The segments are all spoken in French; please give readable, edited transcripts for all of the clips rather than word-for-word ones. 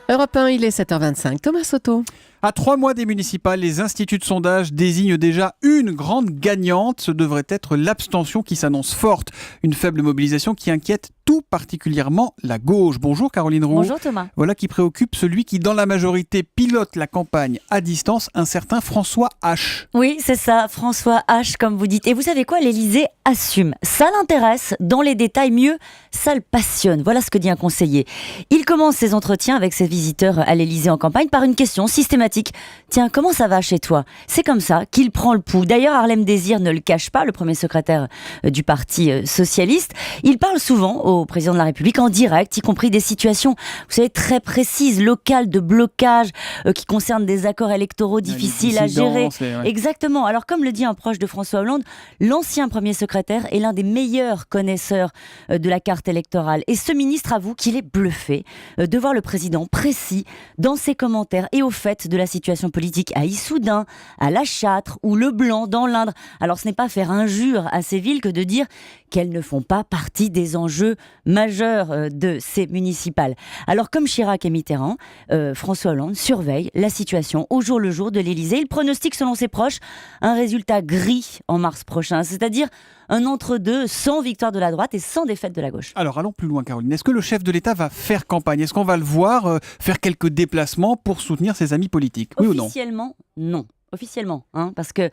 Europe 1, il est 7h25. Thomas Soto. À 3 mois des municipales, les instituts de sondage désignent déjà une grande gagnante. Ce devrait être l'abstention qui s'annonce forte. Une faible mobilisation qui inquiète tout particulièrement la gauche. Bonjour Caroline Roux. Bonjour Thomas. Voilà qui préoccupe celui qui, dans la majorité, pilote la campagne à distance, un certain François H. Oui, c'est ça, François H, comme vous dites. Et vous savez quoi, l'Élysée assume. Ça l'intéresse, dans les détails, mieux, ça le passionne. Voilà ce que dit un conseiller. Il commence ses entretiens avec ses visiteurs à l'Élysée en campagne par une question systématique. Tiens, comment ça va chez toi ? C'est comme ça qu'il prend le pouls. D'ailleurs, Harlem Désir ne le cache pas, le premier secrétaire du Parti socialiste. Il parle souvent au président de la République en direct, y compris des situations, vous savez, très précises, locales, de blocage, qui concernent des accords électoraux difficiles à gérer. Exactement. Alors, comme le dit un proche de François Hollande, l'ancien premier secrétaire est l'un des meilleurs connaisseurs de la carte électorale. Et ce ministre avoue qu'il est bluffé de voir le président précis dans ses commentaires et au fait de la situation politique à Issoudun, à La Châtre ou Le Blanc dans l'Indre. Alors, ce n'est pas faire injure à ces villes que de dire qu'elles ne font pas partie des enjeux majeurs de ces municipales. Alors, comme Chirac et Mitterrand, François Hollande surveille la situation au jour le jour de l'Élysée. Il pronostique, selon ses proches, un résultat gris en mars prochain, c'est-à-dire un entre-deux sans victoire de la droite et sans défaite de la gauche. Alors, allons plus loin, Caroline. Est-ce que le chef de l'État va faire campagne ? Est-ce qu'on va le voir faire quelques déplacements pour soutenir ses amis politiques ? Oui ou non ? Officiellement, non. Officiellement, parce que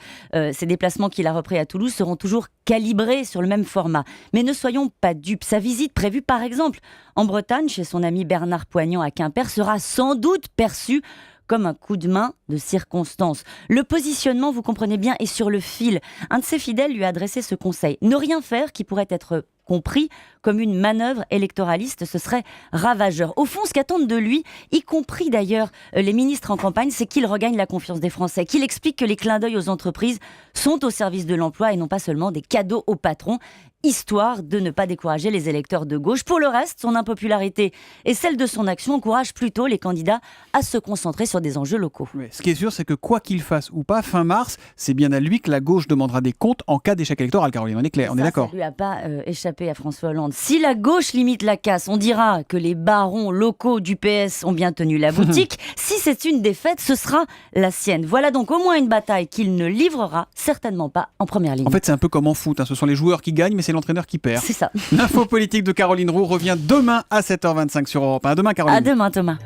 ces déplacements qu'il a repris à Toulouse seront toujours calibrés sur le même format. Mais ne soyons pas dupes, sa visite prévue par exemple en Bretagne, chez son ami Bernard Poignant à Quimper, sera sans doute perçue comme un coup de main de circonstance. Le positionnement, vous comprenez bien, est sur le fil. Un de ses fidèles lui a adressé ce conseil. Ne rien faire qui pourrait être compris comme une manœuvre électoraliste, ce serait ravageur. Au fond, ce qu'attendent de lui, y compris d'ailleurs les ministres en campagne, c'est qu'il regagne la confiance des Français, qu'il explique que les clins d'œil aux entreprises sont au service de l'emploi et non pas seulement des cadeaux aux patrons, histoire de ne pas décourager les électeurs de gauche. Pour le reste, son impopularité et celle de son action encouragent plutôt les candidats à se concentrer sur des enjeux locaux. Oui, ce qui est sûr, c'est que quoi qu'il fasse ou pas, fin mars, c'est bien à lui que la gauche demandera des comptes en cas d'échec électoral, Caroline. On est clair, on est d'accord. Ça lui a pas échappé à François Hollande. Si la gauche limite la casse, on dira que les barons locaux du PS ont bien tenu la boutique. Si c'est une défaite, ce sera la sienne. Voilà donc au moins une bataille qu'il ne livrera certainement pas en première ligne. En fait, c'est un peu comme en foot. Ce sont les joueurs qui gagnent, mais c'est l'entraîneur qui perd. C'est ça. L'info politique de Caroline Roux revient demain à 7h25 sur Europe 1. À demain, Caroline. À demain, Thomas.